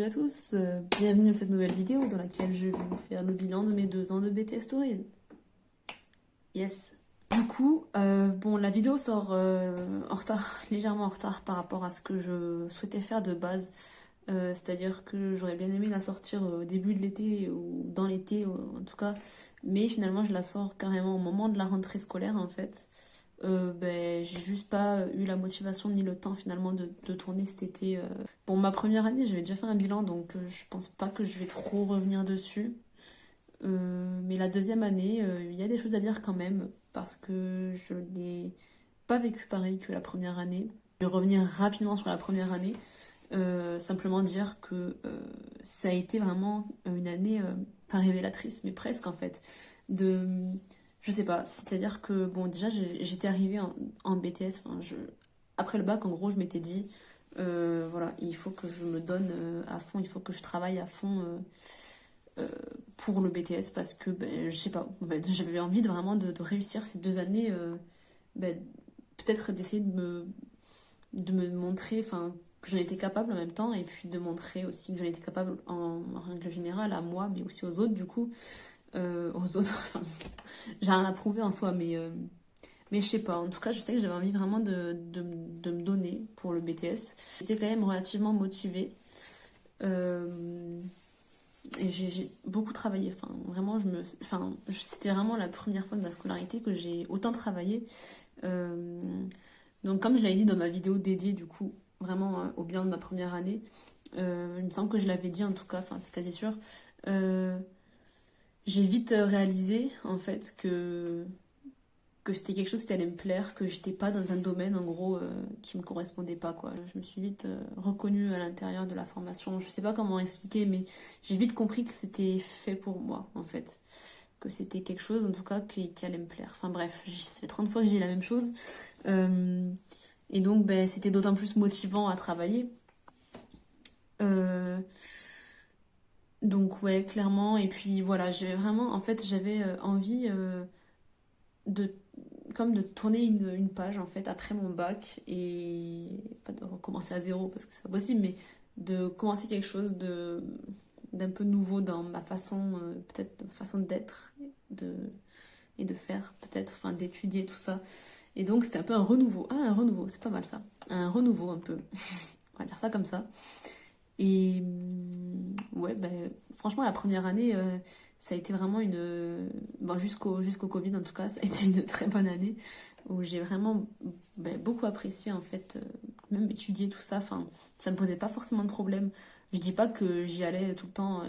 Salut à tous, bienvenue à cette nouvelle vidéo dans laquelle je vais vous faire le bilan de mes 2 ans de BTS Tourisme. Yes. Du coup, bon, la vidéo sort en retard, légèrement en retard par rapport à ce que je souhaitais faire de base. C'est-à-dire que j'aurais bien aimé la sortir au début de l'été ou dans l'été en tout cas. Mais finalement, je la sors carrément au moment de la rentrée scolaire en fait. J'ai juste pas eu la motivation ni le temps finalement de tourner cet été. Bon, ma première année, j'avais déjà fait un bilan, donc je pense pas que je vais trop revenir dessus. Mais la deuxième année, il y a des choses à dire quand même, parce que je n'ai pas vécu pareil que la première année. Je vais revenir rapidement sur la première année, simplement dire que ça a été vraiment une année, pas révélatrice, mais presque en fait, de... Je sais pas, c'est-à-dire que, bon, déjà, j'étais arrivée en BTS, après le bac, en gros, je m'étais dit, voilà, il faut que je me donne à fond, il faut que je travaille à fond pour le BTS, parce que, je sais pas, en fait, j'avais envie vraiment de réussir ces 2 années, ben, peut-être d'essayer de me montrer, enfin, que j'en étais capable en même temps, et puis de montrer aussi que j'en étais capable en règle générale, à moi, mais aussi aux autres, du coup, aux autres, enfin, j'ai rien à prouver en soi, mais je sais pas, en tout cas, je sais que j'avais envie vraiment de me donner pour le BTS. J'étais quand même relativement motivée. Et j'ai beaucoup travaillé. Enfin, vraiment, c'était vraiment la première fois de ma scolarité que j'ai autant travaillé. Euh, donc, comme je l'avais dit dans ma vidéo dédiée, du coup, vraiment au bilan de ma première année, il me semble que je l'avais dit en tout cas, enfin, c'est quasi sûr. J'ai vite réalisé, en fait, que c'était quelque chose qui allait me plaire, que j'étais pas dans un domaine en gros qui me correspondait pas quoi. Je me suis vite reconnue à l'intérieur de la formation. Je sais pas comment expliquer, mais j'ai vite compris que c'était fait pour moi en fait. Que c'était quelque chose en tout cas qui allait me plaire. Enfin bref, ça fait 30 fois que j'ai la même chose. Et donc c'était d'autant plus motivant à travailler. Euh, donc ouais, clairement. Et puis voilà, j'avais envie de comme de tourner une page en fait après mon bac et pas de recommencer à zéro parce que c'est pas possible, mais de commencer quelque chose d'un peu nouveau dans ma façon, peut-être façon d'être de, et de faire, peut-être, enfin d'étudier tout ça. Et donc c'était un peu un renouveau. Ah, un renouveau, c'est pas mal ça. Un renouveau un peu. On va dire ça comme ça. Et ouais, franchement, la première année, ça a été vraiment bon, jusqu'au Covid en tout cas, ça a été une très bonne année où j'ai vraiment beaucoup apprécié en fait, même étudier tout ça. Enfin, ça me posait pas forcément de problème. Je dis pas que j'y allais tout le temps,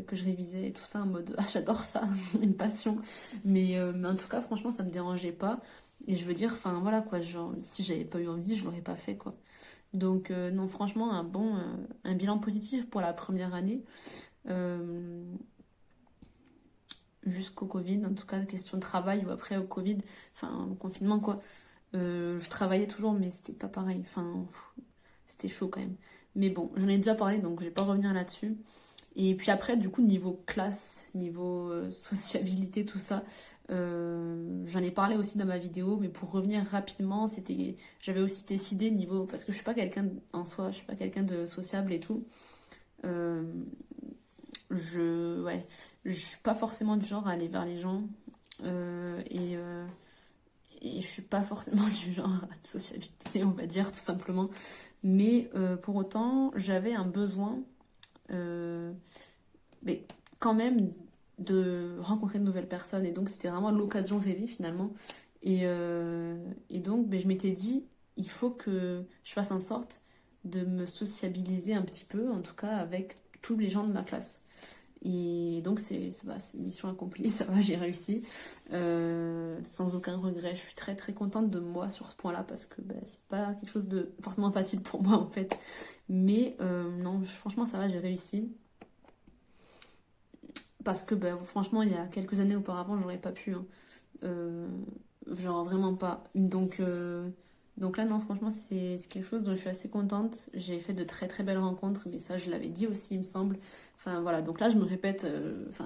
que je révisais et tout ça en mode ah, j'adore ça, une passion. Mais en tout cas, franchement, ça me dérangeait pas. Et je veux dire, enfin voilà quoi, genre, si j'avais pas eu envie, je l'aurais pas fait quoi. Donc non, franchement, un bilan positif pour la première année, euh, jusqu'au Covid, en tout cas, question de travail ou après au Covid, enfin, au confinement, quoi. Je travaillais toujours, mais c'était pas pareil, enfin, c'était chaud quand même. Mais bon, j'en ai déjà parlé, donc je vais pas revenir là-dessus. Et puis après, du coup, niveau classe, niveau sociabilité, tout ça, j'en ai parlé aussi dans ma vidéo, mais pour revenir rapidement, j'avais aussi décidé niveau, parce que je suis pas quelqu'un en soi, je suis pas quelqu'un de sociable et tout. Euh, ouais, je suis pas forcément du genre à aller vers les gens, et je suis pas forcément du genre à me sociabiliser, on va dire, tout simplement. Mais pour autant, j'avais un besoin. euh, mais quand même de rencontrer de nouvelles personnes. Et donc, c'était vraiment l'occasion rêvée finalement. Et donc, je m'étais dit, il faut que je fasse en sorte de me sociabiliser un petit peu, en tout cas avec tous les gens de ma classe. Et donc, c'est mission accomplie, ça va, j'ai réussi. Sans aucun regret. Je suis très très contente de moi sur ce point-là parce que c'est pas quelque chose de forcément facile pour moi en fait. Mais non, franchement, ça va, j'ai réussi. Parce que franchement, il y a quelques années auparavant, j'aurais pas pu. Hein. Euh, genre vraiment pas. Donc là, non, franchement, c'est quelque chose dont je suis assez contente. J'ai fait de très très belles rencontres, mais ça, je l'avais dit aussi, il me semble. Enfin voilà, donc là, je me répète,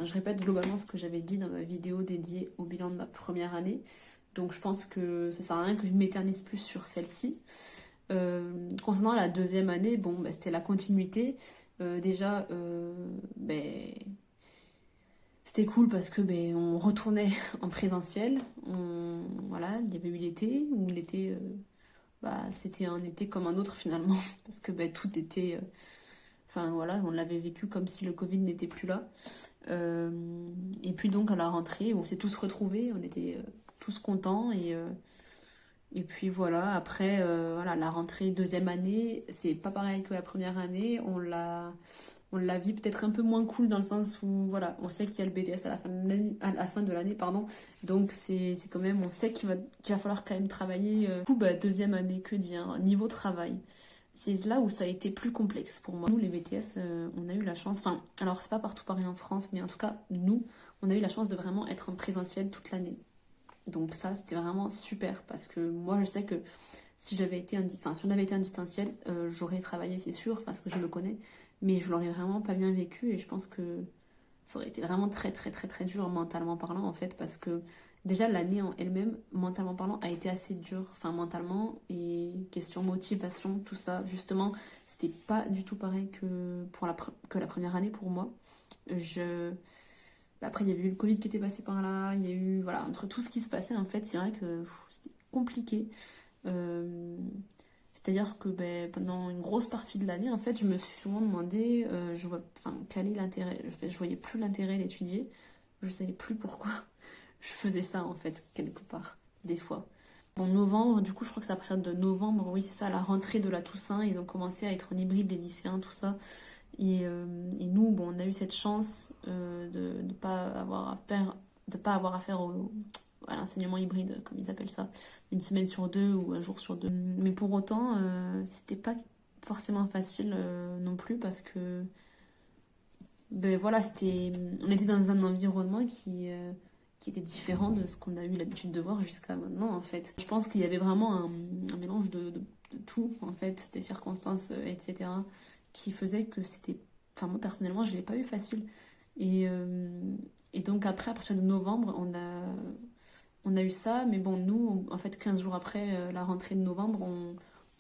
je répète globalement ce que j'avais dit dans ma vidéo dédiée au bilan de ma première année. Donc je pense que ça sert à rien que je m'éternise plus sur celle-ci. Concernant la deuxième année, bon, bah, c'était la continuité. Déjà, c'était cool parce que on retournait en présentiel. Voilà, il y avait eu l'été, où l'été, c'était un été comme un autre finalement, parce que tout était... Enfin voilà, on l'avait vécu comme si le Covid n'était plus là. Et puis donc à la rentrée, on s'est tous retrouvés, on était tous contents et puis voilà, après voilà, la rentrée deuxième année, c'est pas pareil que la première année, on la vit peut-être un peu moins cool dans le sens où voilà, on sait qu'il y a le BTS à la fin de l'année, pardon. Donc c'est quand même, on sait qu'il va falloir quand même travailler. Du coup, deuxième année, que dire, niveau travail. C'est là où ça a été plus complexe pour moi. Nous, les BTS, on a eu la chance, enfin, alors c'est pas partout pareil en France, mais en tout cas, nous, on a eu la chance de vraiment être en présentiel toute l'année. Donc ça, c'était vraiment super, parce que moi, je sais que si j'avais été, si on avait été en distanciel, j'aurais travaillé, c'est sûr, parce que je me connais, mais je l'aurais vraiment pas bien vécu, et je pense que ça aurait été vraiment très très très très dur mentalement parlant en fait, parce que déjà l'année en elle-même, mentalement parlant, a été assez dure, enfin mentalement, et question motivation, tout ça, justement, c'était pas du tout pareil que la première année pour moi. Après il y avait eu le Covid qui était passé par là, il y a eu, voilà, entre tout ce qui se passait en fait, c'est vrai que c'était compliqué. Euh, C'est-à-dire que pendant une grosse partie de l'année, en fait, je me suis souvent demandé, quel est l'intérêt. Je voyais plus l'intérêt d'étudier. Je savais plus pourquoi je faisais ça, en fait, quelque part, des fois. En novembre, du coup, je crois que c'est à partir de novembre, oui, c'est ça, la rentrée de la Toussaint, ils ont commencé à être en hybride, les lycéens, tout ça. Et nous, bon, on a eu cette chance de ne pas avoir affaire à l'enseignement hybride, comme ils appellent ça, une semaine sur deux ou un jour sur deux. Mais pour autant, c'était pas forcément facile non plus parce que voilà, on était dans un environnement qui était différent de ce qu'on a eu l'habitude de voir jusqu'à maintenant en fait. Je pense qu'il y avait vraiment un mélange de tout en fait, des circonstances, etc., qui faisait que c'était... Enfin moi personnellement, je l'ai pas eu facile. Et, euh, et donc après, à partir de novembre, on a eu ça, mais bon, nous, en fait, 15 jours après la rentrée de novembre,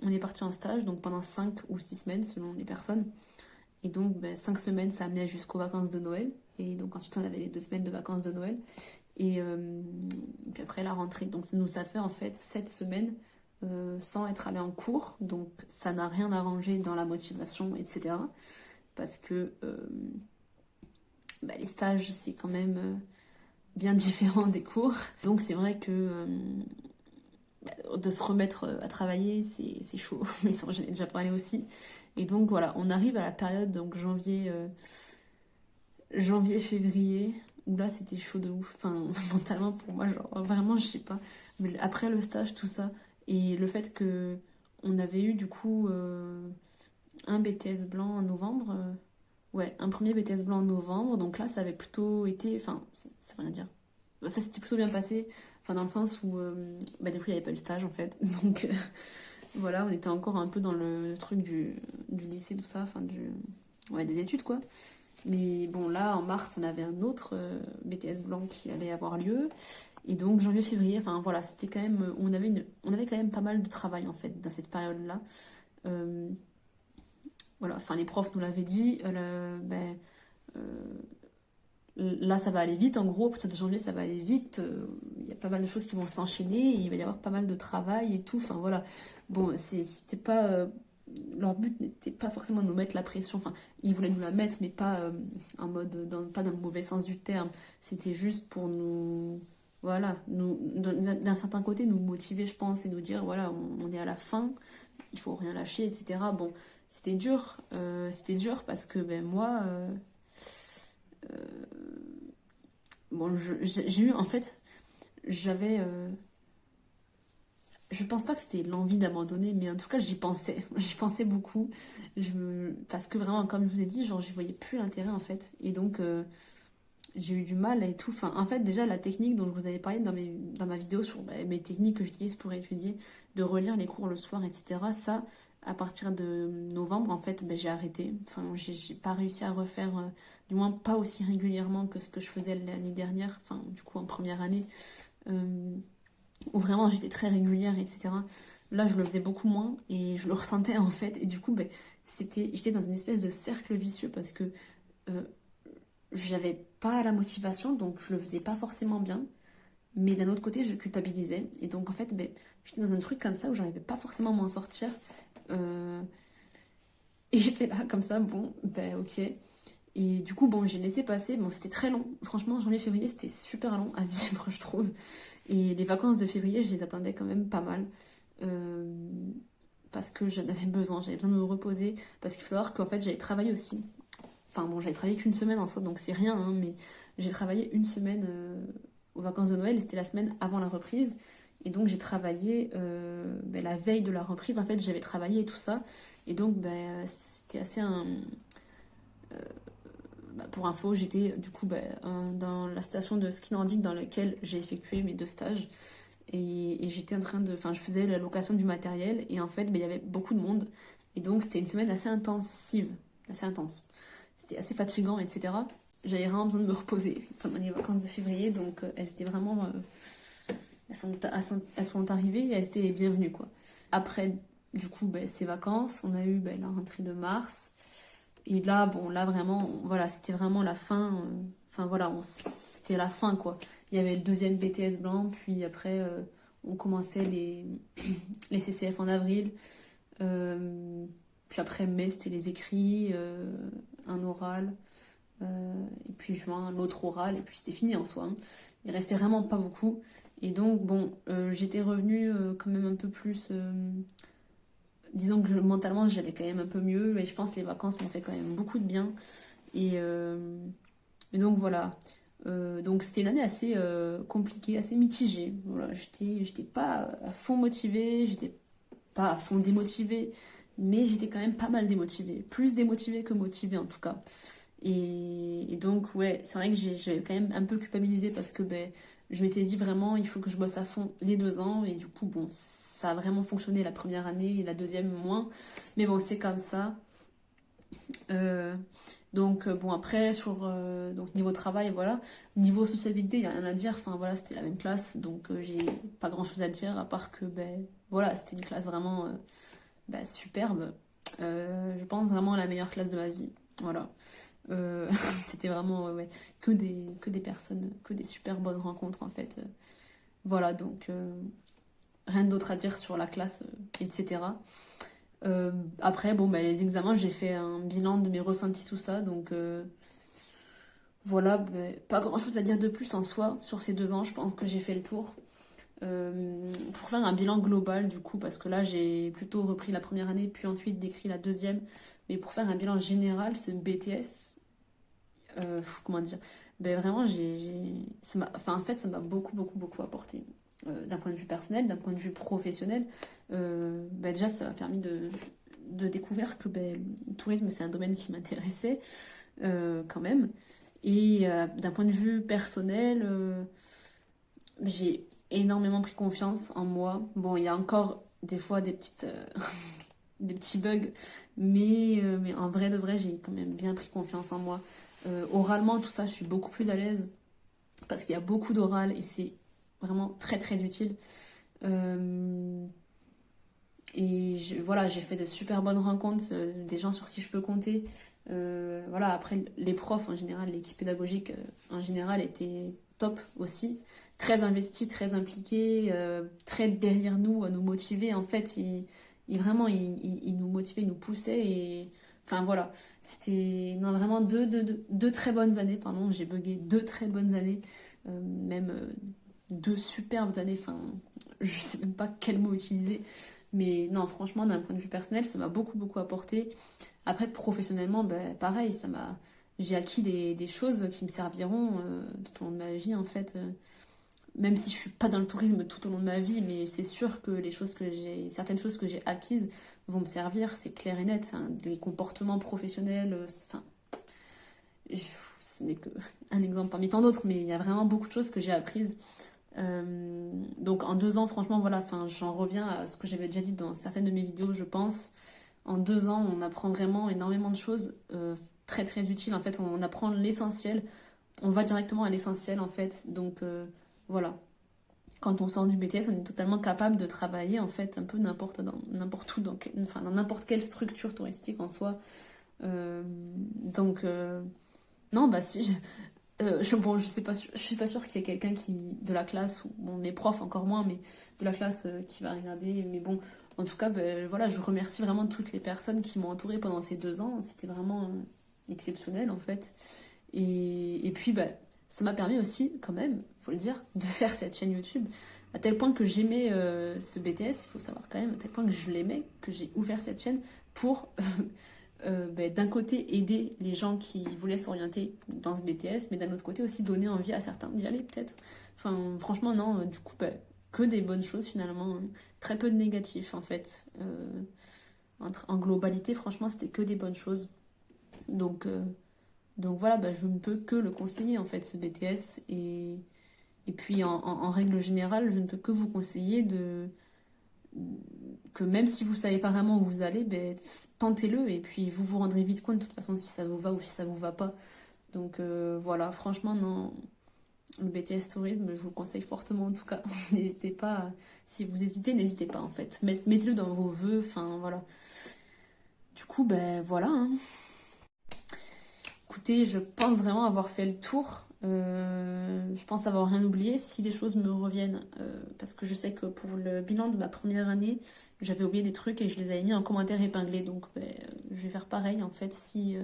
on est parti en stage, donc pendant 5 ou 6 semaines selon les personnes. Et donc, 5 semaines, ça amenait jusqu'aux vacances de Noël. Et donc, ensuite, on avait les 2 semaines de vacances de Noël. Et puis après, la rentrée. Donc, ça fait en fait 7 semaines sans être allé en cours. Donc, ça n'a rien arrangé dans la motivation, etc. Parce que les stages, c'est quand même bien différent des cours. Donc, c'est vrai que de se remettre à travailler, c'est chaud. Mais ça, j'en ai déjà parlé aussi. Et donc, voilà, on arrive à la période, donc janvier-février, où là c'était chaud de ouf, enfin mentalement pour moi, genre vraiment je sais pas, mais après le stage, tout ça, et le fait que on avait eu du coup un BTS blanc en novembre, ouais, un premier BTS blanc en novembre, donc là ça avait plutôt été, enfin ça veut rien dire, ça s'était plutôt bien passé, enfin dans le sens où du coup il n'y avait pas eu le stage en fait, donc voilà, on était encore un peu dans le truc du lycée, tout ça, enfin ouais, des études quoi. Mais bon, là, en mars, on avait un autre BTS blanc qui allait avoir lieu. Et donc, janvier-février, enfin voilà, c'était quand même... On avait quand même pas mal de travail, en fait, dans cette période-là. Euh, voilà, enfin, les profs nous l'avaient dit. Là, ça va aller vite. En gros, à partir de janvier, ça va aller vite. Il y a pas mal de choses qui vont s'enchaîner. Il va y avoir pas mal de travail et tout. Enfin, voilà. Bon, c'était pas... leur but n'était pas forcément de nous mettre la pression, enfin ils voulaient nous la mettre mais pas en mode pas dans le mauvais sens du terme, c'était juste pour nous, voilà, d'un certain côté nous motiver je pense et nous dire voilà on est à la fin, il faut rien lâcher, etc. Bon, c'était dur parce que moi bon j'ai eu en fait j'avais je pense pas que c'était l'envie d'abandonner, mais en tout cas j'y pensais. J'y pensais beaucoup. Parce que vraiment, comme je vous ai dit, genre j'y voyais plus l'intérêt en fait. Et donc j'ai eu du mal et tout. Enfin, en fait, déjà la technique dont je vous avais parlé dans ma vidéo sur mes techniques que j'utilise pour étudier, de relire les cours le soir, etc. Ça, à partir de novembre, en fait, j'ai arrêté. Enfin, j'ai pas réussi à refaire, du moins pas aussi régulièrement que ce que je faisais l'année dernière. Enfin, du coup, en première année. où vraiment j'étais très régulière, etc. Là, je le faisais beaucoup moins et je le ressentais en fait. Et du coup, ben, j'étais dans une espèce de cercle vicieux parce que euh, j'avais pas la motivation, donc je le faisais pas forcément bien. Mais d'un autre côté, je culpabilisais. Et donc, en fait, ben, j'étais dans un truc comme ça où j'arrivais pas forcément à m'en sortir. Euh, et j'étais là, comme ça, bon, ben ok. Et du coup, bon, j'ai laissé passer. Bon, c'était très long. Franchement, janvier-février, c'était super long à vivre, je trouve. Et les vacances de février, je les attendais quand même pas mal. Euh, parce que j'en avais besoin. J'avais besoin de me reposer. Parce qu'il faut savoir qu'en fait, j'avais travaillé aussi. Enfin, bon, j'avais travaillé qu'une semaine en soi, donc c'est rien, hein, mais j'ai travaillé une semaine aux vacances de Noël, et c'était la semaine avant la reprise. Et donc j'ai travaillé ben, la veille de la reprise, en fait j'avais travaillé et tout ça. Et donc ben, c'était assez un... bah, pour info, j'étais du coup ben, dans la station de ski nordique dans laquelle j'ai effectué mes 2 stages. Et j'étais en train de... Enfin, je faisais la location du matériel, et en fait ben, il y avait beaucoup de monde. Et donc c'était une semaine assez intensive, assez intense. C'était assez fatigant, etc. J'avais vraiment besoin de me reposer pendant les vacances de février, donc elles étaient vraiment... elles sont arrivées et elles étaient les bienvenues, quoi. Après, du coup, ben, ces vacances, on a eu ben, la rentrée de mars. Et là, bon, là vraiment, voilà, c'était vraiment la fin. Enfin voilà, c'était la fin, quoi. Il y avait le deuxième BTS blanc, puis après, on commençait les CCF en avril. Puis après, mai, c'était les écrits, un oral. Et puis juin, l'autre oral, et puis c'était fini en soi, hein. Il restait vraiment pas beaucoup. Et donc, bon, j'étais revenue quand même un peu plus. Disons que mentalement, j'allais quand même un peu mieux, mais je pense que les vacances m'ont fait quand même beaucoup de bien. Et donc, voilà. Donc, c'était une année assez compliquée, assez mitigée. Voilà, j'étais pas à fond motivée, j'étais pas à fond démotivée, mais j'étais quand même pas mal démotivée. Plus démotivée que motivée en tout cas. Et donc, ouais, c'est vrai que j'avais quand même un peu culpabilisé parce que ben, je m'étais dit vraiment, il faut que je bosse à fond les 2 ans. Et du coup, bon, ça a vraiment fonctionné la première année et la deuxième moins. Mais bon, c'est comme ça. Euh, donc, bon, après, donc, niveau travail, voilà. Niveau sociabilité, il n'y a rien à dire. Enfin, voilà, c'était la même classe. Donc, j'ai pas grand-chose à dire à part que, ben, voilà, c'était une classe vraiment ben, superbe. Je pense vraiment la meilleure classe de ma vie. Voilà. C'était vraiment ouais, que des personnes, que des super bonnes rencontres en fait. Voilà, donc rien d'autre à dire sur la classe, etc. Après, bon, bah, les examens, j'ai fait un bilan de mes ressentis, tout ça, donc voilà, bah, pas grand chose à dire de plus en soi sur ces 2 ans, je pense que j'ai fait le tour. Pour faire un bilan global du coup, parce que là j'ai plutôt repris la première année, puis ensuite décrit la deuxième, mais pour faire un bilan général, ce BTS, comment dire, ben vraiment enfin, en fait ça m'a beaucoup beaucoup beaucoup apporté. D'un point de vue personnel, d'un point de vue professionnel, ben déjà ça m'a permis de découvrir que ben, le tourisme c'est un domaine qui m'intéressait quand même. Et d'un point de vue personnel, j'ai énormément pris confiance en moi. Bon, il y a encore des fois des petites des petits bugs, mais en vrai de vrai, j'ai quand même bien pris confiance en moi. Oralement, tout ça, je suis beaucoup plus à l'aise parce qu'il y a beaucoup d'oral et c'est vraiment très très utile. Euh, voilà, j'ai fait de super bonnes rencontres, des gens sur qui je peux compter. Voilà, après, les profs en général, l'équipe pédagogique en général était top aussi. Très investis, très impliqués, très derrière nous, à nous motiver. En fait, vraiment, ils nous motivaient, ils nous poussaient. Et, enfin, voilà. C'était non, vraiment deux très bonnes années, pardon. J'ai bugué 2 très bonnes années. Même 2 superbes années. Enfin, je sais même pas quel mot utiliser. Mais non, franchement, d'un point de vue personnel, ça m'a beaucoup, beaucoup apporté. Après, professionnellement, ben, pareil, j'ai acquis des choses qui me serviront tout au long de ma vie, en fait. Même si je suis pas dans le tourisme tout au long de ma vie, mais c'est sûr que certaines choses que j'ai acquises vont me servir, c'est clair et net. Hein. Les comportements professionnels, enfin, ce n'est qu'un exemple parmi tant d'autres, mais il y a vraiment beaucoup de choses que j'ai apprises. Donc en 2 ans, franchement, voilà, enfin, j'en reviens à ce que j'avais déjà dit dans certaines de mes vidéos, je pense. En 2 ans, on apprend vraiment énormément de choses très très utiles. En fait, on apprend l'essentiel. On va directement à l'essentiel, en fait. Donc voilà. quand on sort du BTS, on est totalement capable de travailler en fait un peu n'importe où, dans n'importe quelle structure touristique en soi. Non, bah si, bon, je suis pas sûre qu'il y ait quelqu'un de la classe, ou bon, mes profs encore moins, mais de la classe qui va regarder. Mais bon, en tout cas, ben, voilà, je remercie vraiment toutes les personnes qui m'ont entourée pendant ces 2 ans. C'était vraiment exceptionnel en fait. Et puis, ben, ça m'a permis aussi, quand même, faut le dire, de faire cette chaîne YouTube. À tel point que j'aimais ce BTS, il faut savoir quand même, à tel point que je l'aimais, que j'ai ouvert cette chaîne pour ben, d'un côté aider les gens qui voulaient s'orienter dans ce BTS, mais d'un autre côté aussi donner envie à certains d'y aller peut-être. Enfin, franchement, non, du coup, ben, que des bonnes choses finalement, très peu de négatifs en fait. En globalité, franchement, c'était que des bonnes choses. Donc voilà, ben, je ne peux que le conseiller en fait, ce BTS. Et puis en règle générale, je ne peux que vous conseiller que même si vous savez pas vraiment où vous allez, ben, tentez-le et puis vous vous rendrez vite compte de toute façon si ça vous va ou si ça vous va pas. Donc voilà, franchement, non, le BTS Tourisme, je vous le conseille fortement en tout cas. N'hésitez pas, si vous hésitez, n'hésitez pas en fait. Mettez-le dans vos vœux, enfin voilà. Du coup, ben voilà. Hein. Écoutez, je pense vraiment avoir fait le tour. Je pense avoir rien oublié. Si des choses me reviennent, parce que je sais que pour le bilan de ma première année, j'avais oublié des trucs et je les avais mis en commentaire épinglé. Donc ben, je vais faire pareil en fait. Si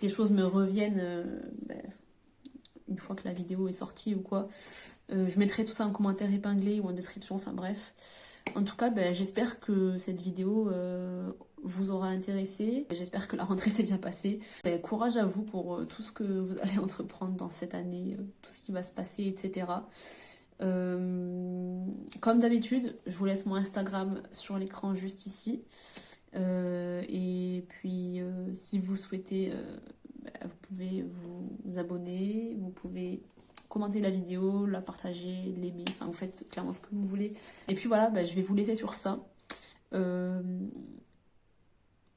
des choses me reviennent, ben, une fois que la vidéo est sortie ou quoi, je mettrai tout ça en commentaire épinglé ou en description. Enfin bref. En tout cas, ben, j'espère que cette vidéo vous aura intéressé. J'espère que la rentrée s'est bien passée. Ben, courage à vous pour tout ce que vous allez entreprendre dans cette année, tout ce qui va se passer, etc. Comme d'habitude, je vous laisse mon Instagram sur l'écran juste ici. Et puis, si vous souhaitez, ben, vous pouvez vous abonner, vous pouvez commenter la vidéo, la partager, l'aimer, enfin vous faites clairement ce que vous voulez. Et puis voilà, bah, je vais vous laisser sur ça.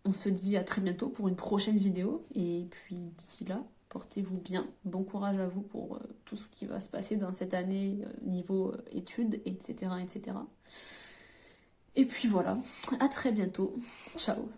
On se dit à très bientôt pour une prochaine vidéo. Et puis d'ici là, portez-vous bien. Bon courage à vous pour tout ce qui va se passer dans cette année, niveau études, etc., etc. Et puis voilà, à très bientôt. Ciao.